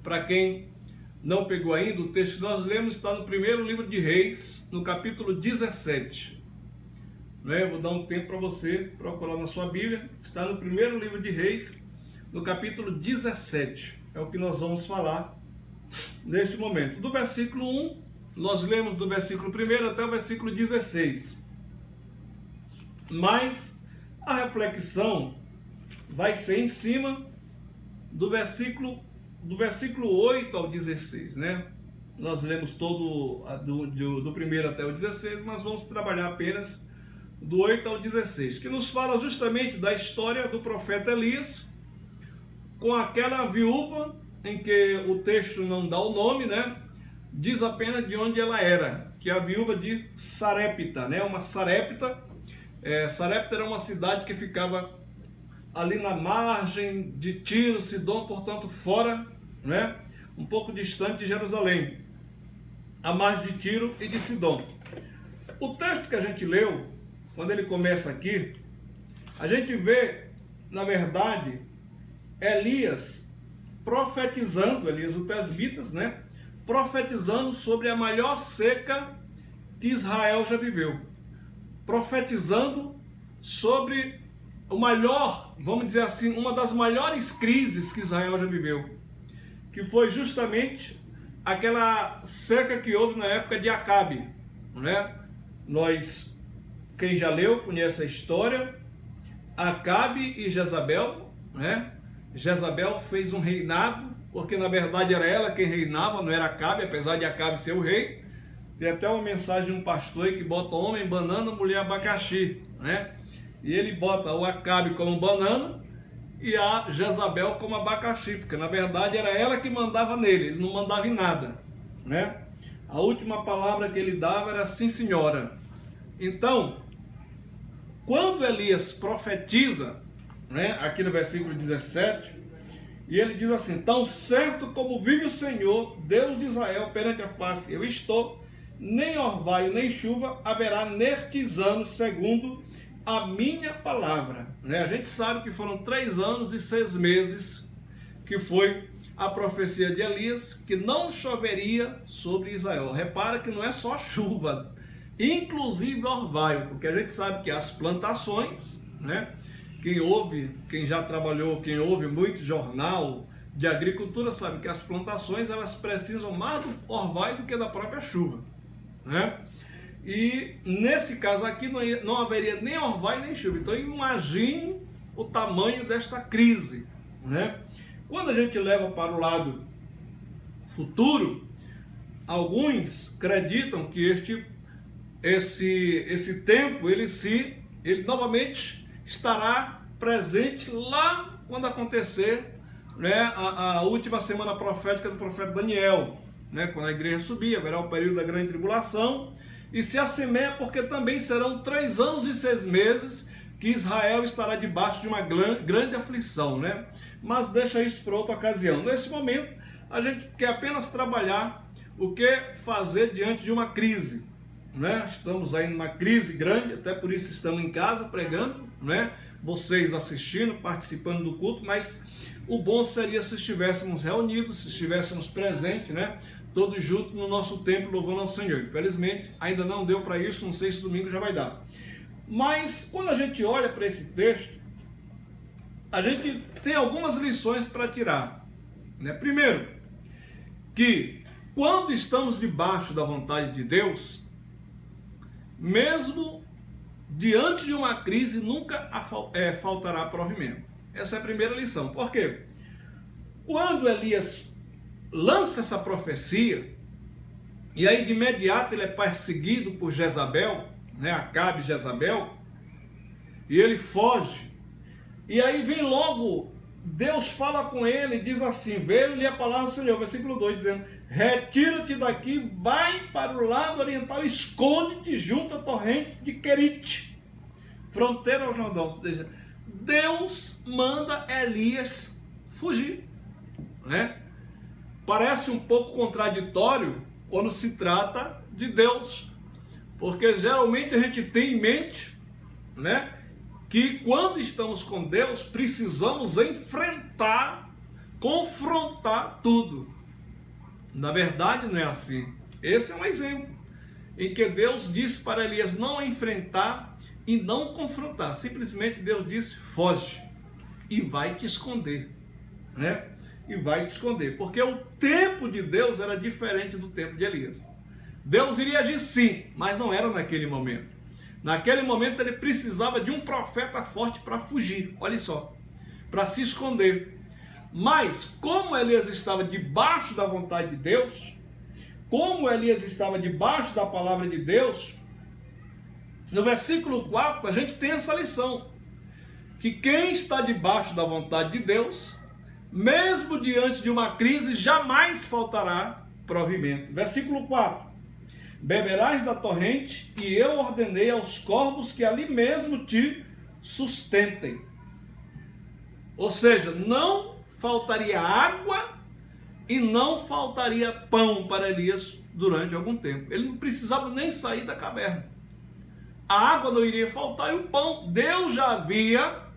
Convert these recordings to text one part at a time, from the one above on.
Para quem não pegou ainda, o texto que nós lemos está no primeiro livro de Reis, no capítulo 17. Vou dar um tempo para você procurar na sua Bíblia. Está no primeiro livro de Reis, no capítulo 17. É o que nós vamos falar neste momento. Do versículo 1, nós lemos do versículo 1 até o versículo 16. Mas a reflexão vai ser em cima do versículo 8 ao 16, Nós lemos todo do 1 até o 16, mas vamos trabalhar apenas do 8 ao 16, que nos fala justamente da história do profeta Elias com aquela viúva, em que o texto não dá o nome, diz apenas de onde ela era, que é a viúva de Sarepta, uma Sarepta. Sarepta era uma cidade que ficava ali na margem de Tiro, Sidom, portanto fora, um pouco distante de Jerusalém, à margem de Tiro e de Sidom. O texto que a gente leu, quando ele começa aqui, a gente vê, na verdade, Elias profetizando, Elias o Tesbitas, profetizando sobre a maior seca que Israel já viveu, profetizando sobre o maior, vamos dizer assim, uma das maiores crises que Israel já viveu, que foi justamente aquela seca que houve na época de Acabe, Nós, quem já leu, conhece a história. Acabe e Jezabel, Jezabel fez um reinado, porque na verdade era ela quem reinava, não era Acabe, apesar de Acabe ser o rei. Tem até uma mensagem de um pastor aí que bota homem banana, mulher abacaxi, E ele bota o Acabe como banana e a Jezabel como abacaxi, porque na verdade era ela que mandava nele, ele não mandava em nada, A última palavra que ele dava era sim, senhora. Então, quando Elias profetiza, aqui no versículo 17, e ele diz assim: tão certo como vive o Senhor, Deus de Israel, perante a face eu estou, nem orvalho nem chuva haverá nestes anos, segundo a minha palavra. A gente sabe que foram 3 anos e 6 meses que foi a profecia de Elias, que não choveria sobre Israel. Repara que não é só chuva, inclusive orvalho, porque a gente sabe que as plantações, quem já trabalhou, quem ouve muito jornal de agricultura, sabe que as plantações elas precisam mais do orvalho do que da própria chuva, E nesse caso aqui não haveria nem orvalho nem chuva. Então imagine o tamanho desta crise, Quando a gente leva para o lado futuro, alguns acreditam que esse tempo ele novamente estará presente lá quando acontecer a última semana profética do profeta Daniel, quando a igreja subir, haverá o período da grande tribulação, e se assemelha porque também serão 3 anos e 6 meses que Israel estará debaixo de uma grande aflição, Mas deixa isso para outra ocasião. Nesse momento, a gente quer apenas trabalhar o que fazer diante de uma crise, Estamos aí numa crise grande, até por isso estamos em casa pregando, Vocês assistindo, participando do culto, mas o bom seria se estivéssemos reunidos, se estivéssemos presentes, todos juntos no nosso templo louvando ao Senhor. Infelizmente, ainda não deu para isso, não sei se domingo já vai dar. Mas, quando a gente olha para esse texto, a gente tem algumas lições para tirar. Primeiro, que quando estamos debaixo da vontade de Deus, mesmo diante de uma crise, nunca faltará provimento. Essa é a primeira lição. Por quê? Quando Elias lança essa profecia, e aí de imediato ele é perseguido por Jezabel, Acabe e Jezabel, e ele foge, e aí vem logo, Deus fala com ele e diz assim, veio-lhe a palavra do Senhor, versículo 2, dizendo, retira-te daqui, vai para o lado oriental, esconde-te junto à torrente de Querite, fronteira ao Jordão. Ou seja, Deus manda Elias fugir, Parece um pouco contraditório quando se trata de Deus, porque geralmente a gente tem em mente, que quando estamos com Deus precisamos enfrentar, confrontar tudo, Na verdade, não é assim. Esse é um exemplo em que Deus disse para Elias não enfrentar e não confrontar. Simplesmente Deus disse: foge e vai te esconder, né? E vai te esconder, porque o tempo de Deus era diferente do tempo de Elias. Deus iria agir sim, mas não era naquele momento. Naquele momento ele precisava de um profeta forte para fugir, olha só, para se esconder. Mas como Elias estava debaixo da vontade de Deus, como Elias estava debaixo da palavra de Deus, no versículo 4 a gente tem essa lição, que quem está debaixo da vontade de Deus, mesmo diante de uma crise, jamais faltará provimento. Versículo 4: beberás da torrente, e eu ordenei aos corvos que ali mesmo te sustentem. Ou seja, não faltaria água e não faltaria pão para Elias durante algum tempo. Ele não precisava nem sair da caverna. A água não iria faltar e o pão, Deus já havia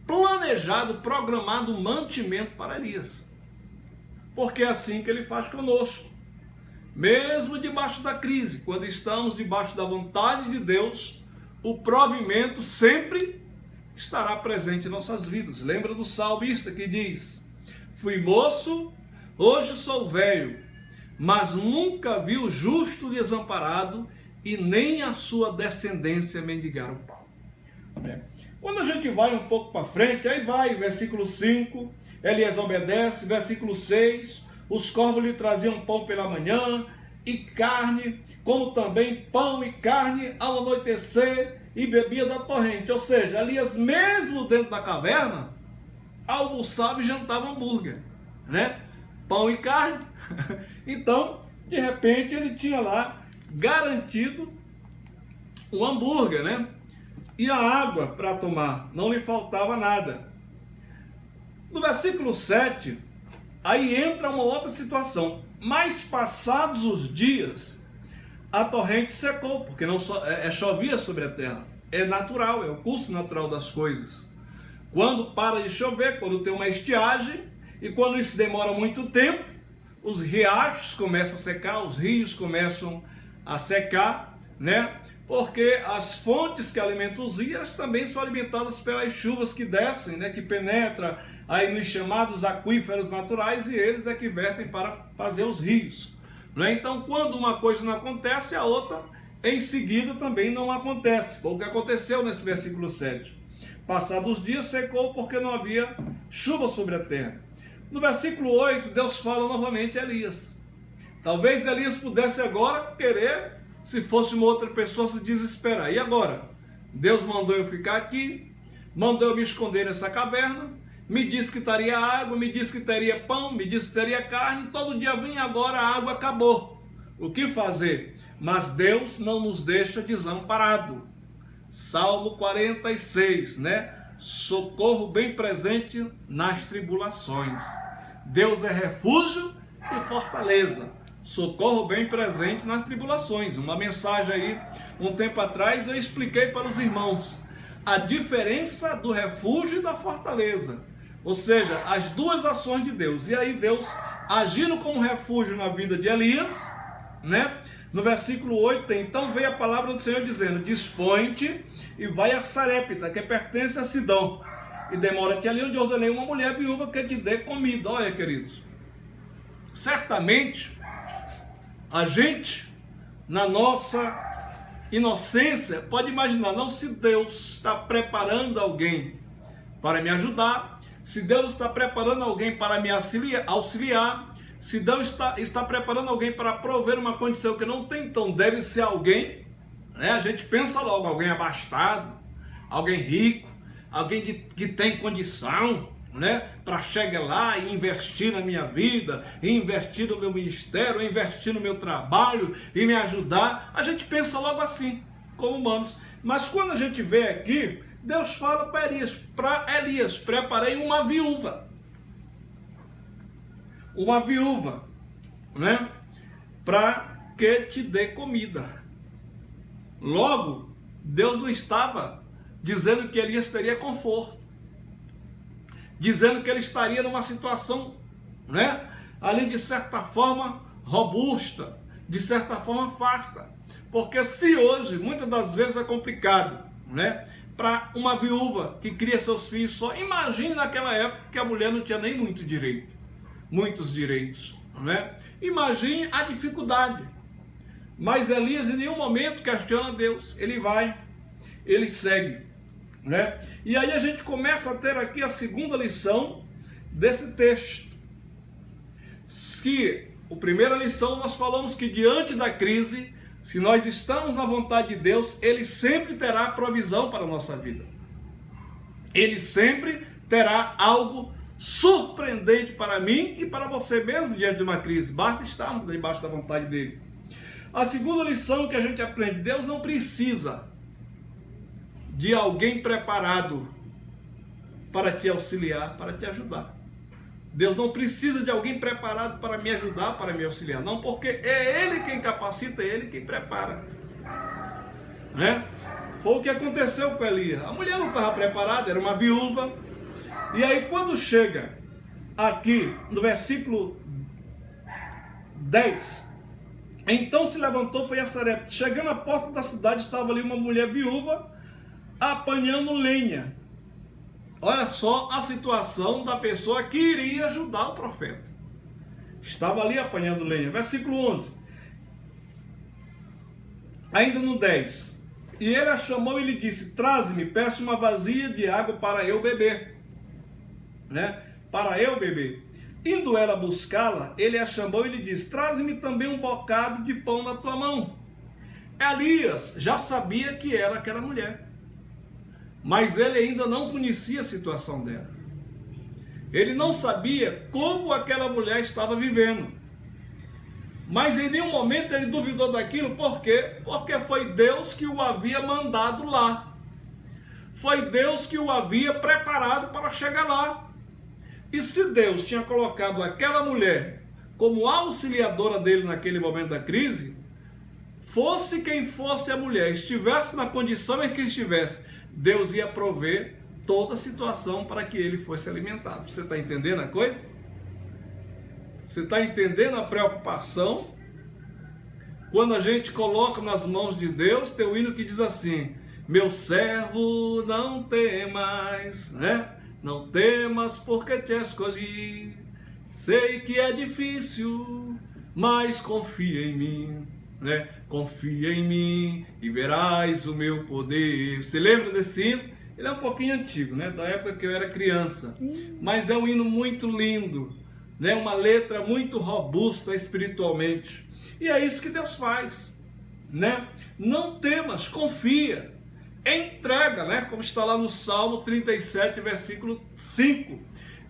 planejado, programado um mantimento para Elias. Porque é assim que ele faz conosco. Mesmo debaixo da crise, quando estamos debaixo da vontade de Deus, o provimento sempre estará presente em nossas vidas. Lembra do salmista que diz: fui moço, hoje sou velho, mas nunca vi o justo desamparado e nem a sua descendência mendigar o pão. Quando a gente vai um pouco para frente, aí vai, versículo 5, Elias obedece, versículo 6, os corvos lhe traziam pão pela manhã e carne, como também pão e carne ao anoitecer, e bebia da torrente. Ou seja, Elias, mesmo dentro da caverna, almoçava e jantava hambúrguer, né? Pão e carne. Então, de repente, ele tinha lá garantido o hambúrguer, né? E a água para tomar, não lhe faltava nada. No versículo 7, aí entra uma outra situação. Mas passados os dias, a torrente secou, porque não só chovia sobre a terra. É natural, é o curso natural das coisas. Quando para de chover, quando tem uma estiagem, e quando isso demora muito tempo, os riachos começam a secar, os rios começam a secar, né? Porque as fontes que alimentam os rios também são alimentadas pelas chuvas que descem, né? Que penetram aí nos chamados aquíferos naturais, e eles é que vertem para fazer os rios, né? Então, quando uma coisa não acontece, a outra em seguida também não acontece. Foi o que aconteceu nesse versículo 7. Passados os dias secou porque não havia chuva sobre a terra. No versículo 8, Deus fala novamente a Elias. Talvez Elias pudesse agora querer, se fosse uma outra pessoa, se desesperar. E agora? Deus mandou eu ficar aqui, mandou eu me esconder nessa caverna, me disse que teria água, me disse que teria pão, me disse que teria carne, todo dia vinha, agora a água acabou. O que fazer? Mas Deus não nos deixa desamparado. Salmo 46, né? Socorro bem presente nas tribulações. Deus é refúgio e fortaleza. Socorro bem presente nas tribulações. Uma mensagem aí, um tempo atrás, eu expliquei para os irmãos a diferença do refúgio e da fortaleza. Ou seja, as duas ações de Deus. E aí Deus agindo como refúgio na vida de Elias, né? No versículo 8 tem: então veio a palavra do Senhor dizendo: dispõe-te e vai a Sarepta, que pertence a Sidom, e demora-te ali onde ordenei uma mulher viúva que te dê comida. Olha, queridos, certamente a gente, na nossa inocência, pode imaginar: não, se Deus está preparando alguém para me ajudar, se Deus está preparando alguém para me auxiliar, se Deus está preparando alguém para prover uma condição que não tem, então deve ser alguém, né? A gente pensa logo, alguém abastado, alguém rico, alguém que tem condição, né? Para chegar lá e investir na minha vida, e investir no meu ministério, e investir no meu trabalho, e me ajudar. A gente pensa logo assim, como humanos. Mas quando a gente vê aqui, Deus fala para Elias: preparei uma viúva, né? Para que te dê comida. Logo, Deus não estava dizendo que Elias teria conforto, dizendo que ele estaria numa situação, né, ali de certa forma robusta, de certa forma farta. Porque se hoje, muitas das vezes é complicado, né? Para uma viúva que cria seus filhos só, imagine naquela época que a mulher não tinha nem muitos direitos, né? Imagine a dificuldade. Mas Elias em nenhum momento questiona Deus, ele segue, né? E aí a gente começa a ter aqui a segunda lição desse texto. Que a primeira lição nós falamos que diante da crise, se nós estamos na vontade de Deus, Ele sempre terá provisão para a nossa vida. Ele sempre terá algo surpreendente para mim e para você mesmo diante de uma crise. Basta estarmos debaixo da vontade dEle. A segunda lição que a gente aprende: Deus não precisa de alguém preparado para te auxiliar, para te ajudar. Deus não precisa de alguém preparado para me ajudar, para me auxiliar. Não, porque é Ele quem capacita, é Ele quem prepara, né? Foi o que aconteceu com Elias. A mulher não estava preparada, era uma viúva. E aí quando chega aqui no versículo 10, então se levantou, foi a Sarepta. Chegando à porta da cidade, estava ali uma mulher viúva apanhando lenha. Olha só a situação da pessoa que iria ajudar o profeta. Estava ali apanhando lenha. Versículo 11. Ainda no 10. E ele a chamou e lhe disse: traze-me, peço uma vasilha de água para eu beber. Né? Para eu beber. Indo ela buscá-la, ele a chamou e lhe disse: traze-me também um bocado de pão na tua mão. Elias já sabia que era aquela mulher, mas ele ainda não conhecia a situação dela. Ele não sabia como aquela mulher estava vivendo. Mas em nenhum momento ele duvidou daquilo. Por quê? Porque foi Deus que o havia mandado lá. Foi Deus que o havia preparado para chegar lá. E se Deus tinha colocado aquela mulher como auxiliadora dele naquele momento da crise, fosse quem fosse a mulher, estivesse na condição em que estivesse, Deus ia prover toda a situação para que ele fosse alimentado. Você está entendendo a coisa? Você está entendendo a preocupação? Quando a gente coloca nas mãos de Deus, tem um hino que diz assim: meu servo, não temas, né? Não temas porque te escolhi. Sei que é difícil, mas confia em mim, né? Confia em mim e verás o meu poder. Você lembra desse hino? Ele é um pouquinho antigo, né? Da época que eu era criança. Mas é um hino muito lindo, né? Uma letra muito robusta espiritualmente. E é isso que Deus faz, né? Não temas, confia, entrega, né? Como está lá no Salmo 37, versículo 5.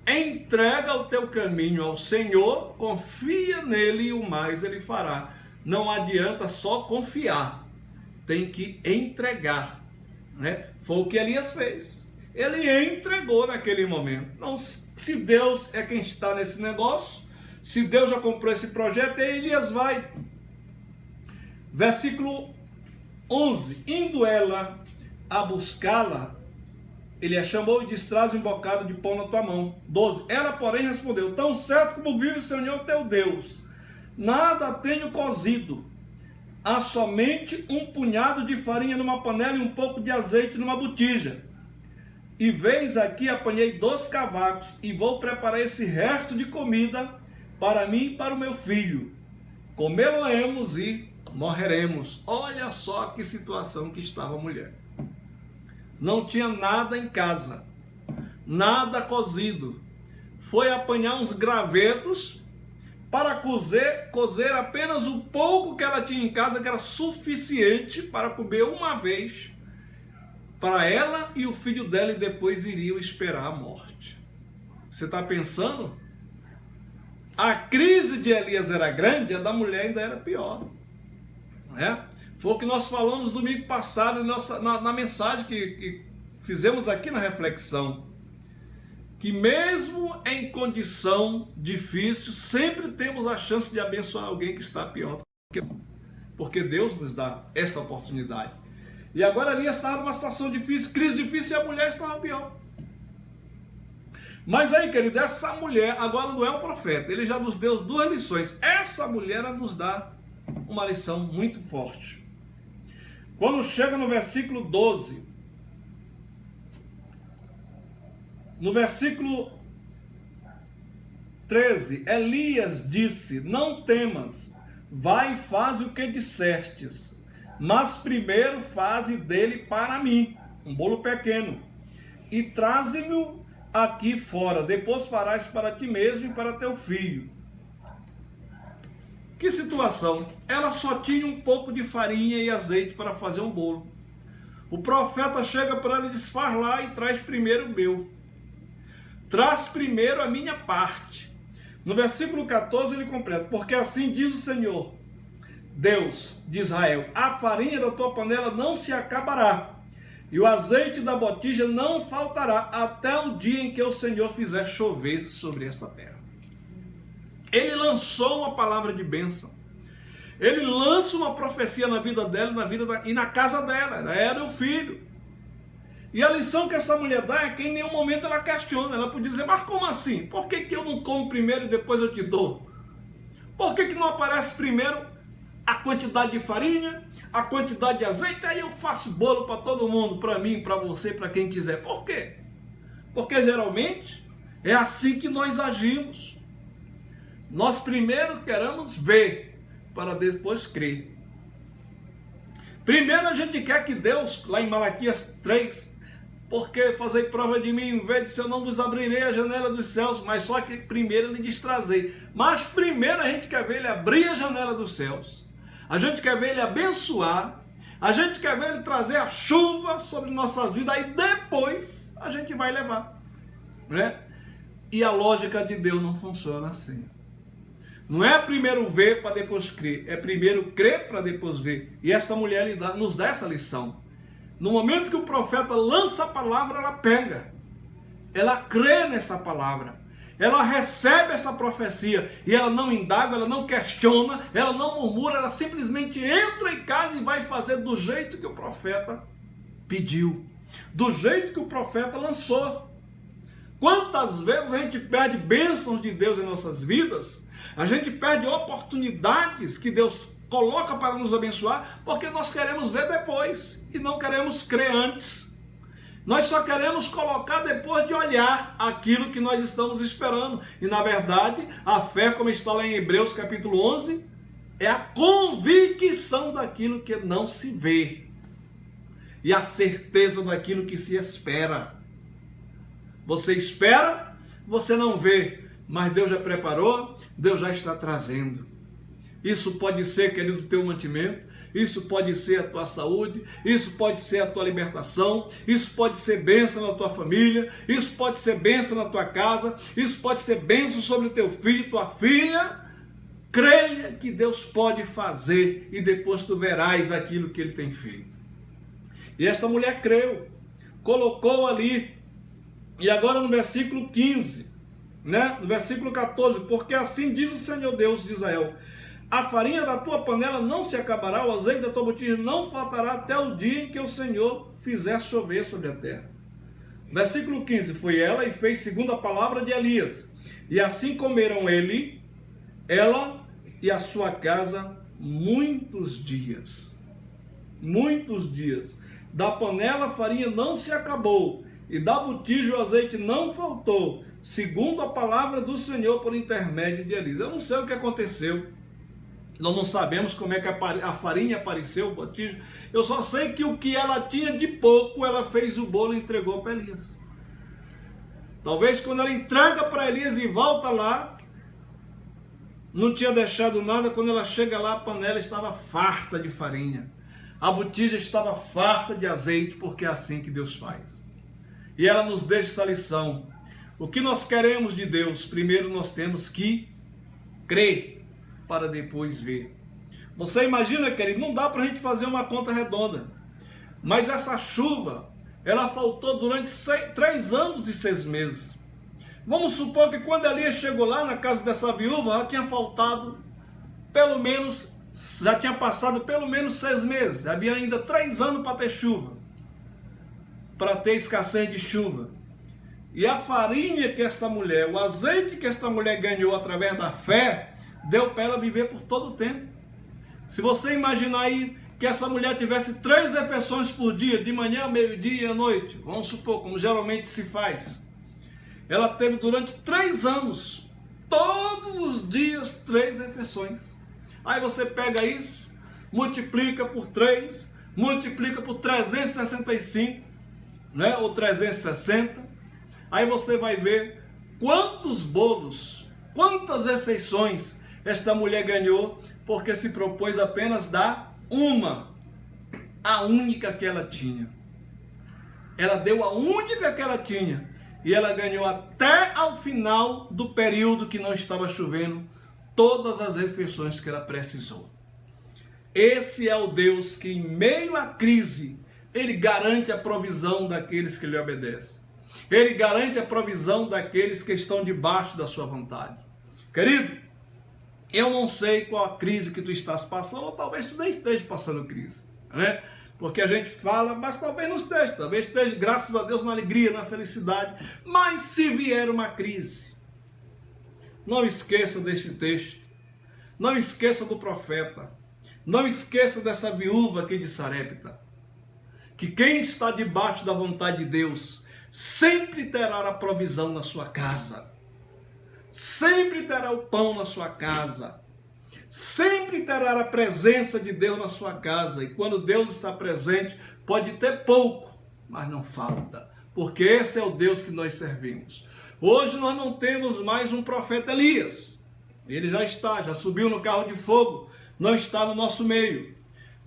Entrega o teu caminho ao Senhor, confia nele e o mais ele fará. Não adianta só confiar, tem que entregar, né? Foi o que Elias fez. Ele entregou naquele momento. Não, se Deus é quem está nesse negócio, se Deus já comprou esse projeto, aí Elias vai. Versículo 11. Indo ela a buscá-la, ele a chamou e disse: traze um bocado de pão na tua mão. 12. Ela, porém, respondeu: tão certo como vive o Senhor teu Deus, nada tenho cozido, há somente um punhado de farinha numa panela e um pouco de azeite numa botija. E veis aqui, apanhei 2 cavacos e vou preparar esse resto de comida para mim e para o meu filho. Comê-lo-emos e morreremos. Olha só que situação que estava a mulher. Não tinha nada em casa, nada cozido. Foi apanhar uns gravetos para cozer apenas o pouco que ela tinha em casa, que era suficiente para comer uma vez para ela e o filho dela, e depois iriam esperar a morte. Você está pensando? A crise de Elias era grande, a da mulher ainda era pior, não é? Foi o que nós falamos domingo passado na mensagem que fizemos aqui na reflexão. Que mesmo em condição difícil, sempre temos a chance de abençoar alguém que está pior. Porque Deus nos dá esta oportunidade. E agora Elias estava numa situação difícil, crise difícil, e a mulher estava pior. Mas aí, querido, essa mulher agora não é o profeta, ele já nos deu duas lições. Essa mulher nos dá uma lição muito forte. Quando chega no versículo 12, no versículo 13, Elias disse: não temas, vai e faz o que dissestes, mas primeiro faze dele para mim um bolo pequeno, e traze-me aqui fora, depois farás para ti mesmo e para teu filho. Que situação! Ela só tinha um pouco de farinha e azeite para fazer um bolo. O profeta chega para ela e diz: faz lá e traz primeiro o meu. Traz primeiro a minha parte. No versículo 14 ele completa: porque assim diz o Senhor, Deus de Israel, a farinha da tua panela não se acabará, e o azeite da botija não faltará, até o dia em que o Senhor fizer chover sobre esta terra. Ele lançou uma palavra de bênção. Ele lança uma profecia na vida dela, e na casa dela. Era o filho. E a lição que essa mulher dá é que em nenhum momento ela questiona. Ela pode dizer: mas como assim? Por que eu não como primeiro e depois eu te dou? Por que não aparece primeiro a quantidade de farinha, a quantidade de azeite? Aí eu faço bolo para todo mundo, para mim, para você, para quem quiser. Por quê? Porque geralmente é assim que nós agimos. Nós primeiro queremos ver, para depois crer. Primeiro a gente quer que Deus, lá em Malaquias 3, porque fazei prova de mim, em vez de se eu não vos abrirei a janela dos céus, mas só que primeiro ele diz trazei. Mas primeiro a gente quer ver ele abrir a janela dos céus, a gente quer ver ele abençoar, a gente quer ver ele trazer a chuva sobre nossas vidas, aí depois a gente vai levar, né? E a lógica de Deus não funciona assim. Não é primeiro ver para depois crer, é primeiro crer para depois ver. E essa mulher nos dá essa lição. No momento que o profeta lança a palavra, ela pega, ela crê nessa palavra, ela recebe esta profecia, e ela não indaga, ela não questiona, ela não murmura, ela simplesmente entra em casa e vai fazer do jeito que o profeta pediu, do jeito que o profeta lançou. Quantas vezes a gente perde bênçãos de Deus em nossas vidas, a gente perde oportunidades que Deus coloca para nos abençoar, porque nós queremos ver depois e não queremos crer antes. Nós só queremos colocar depois de olhar aquilo que nós estamos esperando. E na verdade, a fé, como está lá em Hebreus capítulo 11, é a convicção daquilo que não se vê e a certeza daquilo que se espera. Você espera, você não vê, mas Deus já preparou, Deus já está trazendo. Isso pode ser, querido, o teu mantimento, isso pode ser a tua saúde, isso pode ser a tua libertação, isso pode ser bênção na tua família, isso pode ser bênção na tua casa, isso pode ser bênção sobre o teu filho, tua filha. Creia que Deus pode fazer e depois tu verás aquilo que Ele tem feito. E esta mulher creu, colocou ali. E agora no versículo 15, né? No versículo 14, porque assim diz o Senhor Deus de Israel, a farinha da tua panela não se acabará, o azeite da tua botija não faltará até o dia em que o Senhor fizer chover sobre a terra. Versículo 15, foi ela e fez segundo a palavra de Elias, e assim comeram ela e a sua casa muitos dias. Muitos dias. Da panela a farinha não se acabou, e da botija o azeite não faltou, segundo a palavra do Senhor por intermédio de Elias. Eu não sei o que aconteceu, nós não sabemos como é que a farinha apareceu, o botija. Eu só sei que o que ela tinha de pouco, ela fez o bolo e entregou para Elias. Talvez quando ela entrega para Elias e volta lá, não tinha deixado nada. Quando ela chega lá, a panela estava farta de farinha, a botija estava farta de azeite, porque é assim que Deus faz. E ela nos deixa essa lição. O que nós queremos de Deus? Primeiro nós temos que crer para depois ver. Você imagina, querido, não dá para a gente fazer uma conta redonda. Mas essa chuva, ela faltou durante 3 anos e 6 meses. Vamos supor que quando Elias chegou lá na casa dessa viúva, ela tinha faltado pelo menos, já tinha passado pelo menos 6 meses. Havia ainda 3 anos para ter chuva, para ter escassez de chuva. E a farinha que esta mulher, o azeite que esta mulher ganhou através da fé, deu para ela viver por todo o tempo. Se você imaginar aí que essa mulher tivesse 3 refeições por dia, de manhã, meio-dia e à noite, vamos supor, como geralmente se faz. Ela teve durante 3 anos, todos os dias, 3 refeições. Aí você pega isso, multiplica por 3, multiplica por 365, né? Ou 360. Aí você vai ver quantos bolos, quantas refeições esta mulher ganhou, porque se propôs apenas dar uma, a única que ela tinha. Ela deu a única que ela tinha, e ela ganhou até ao final do período que não estava chovendo, todas as refeições que ela precisou. Esse é o Deus que, em meio à crise, Ele garante a provisão daqueles que lhe obedecem. Ele garante a provisão daqueles que estão debaixo da sua vontade. Querido, eu não sei qual a crise que tu estás passando, ou talvez tu nem esteja passando crise, né? Porque a gente fala, mas talvez não esteja, talvez esteja, graças a Deus, na alegria, na felicidade. Mas se vier uma crise, não esqueça desse texto, não esqueça do profeta, não esqueça dessa viúva aqui de Sarepta, que quem está debaixo da vontade de Deus sempre terá a provisão na sua casa, sempre terá o pão na sua casa, sempre terá a presença de Deus na sua casa. E quando Deus está presente, pode ter pouco, mas não falta, porque esse é o Deus que nós servimos. Hoje nós não temos mais um profeta Elias, ele já subiu no carro de fogo, não está no nosso meio.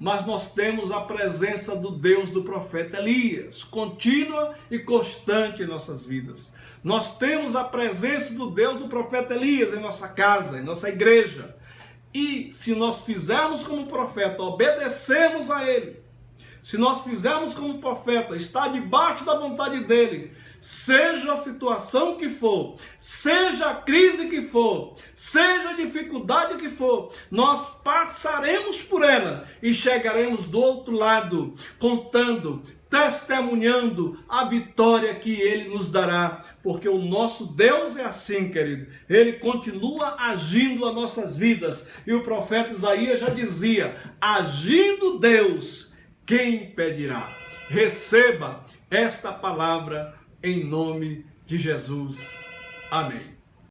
Mas nós temos a presença do Deus do profeta Elias, contínua e constante em nossas vidas. Nós temos a presença do Deus do profeta Elias em nossa casa, em nossa igreja. E se nós fizermos como profeta, obedecermos a ele, se nós fizermos como profeta, estar debaixo da vontade dele, seja a situação que for, seja a crise que for, seja a dificuldade que for, nós passaremos por ela e chegaremos do outro lado, contando, testemunhando a vitória que ele nos dará, porque o nosso Deus é assim, querido, ele continua agindo nas nossas vidas, e o profeta Isaías já dizia: agindo Deus, quem impedirá? Receba esta palavra em nome de Jesus. Amém.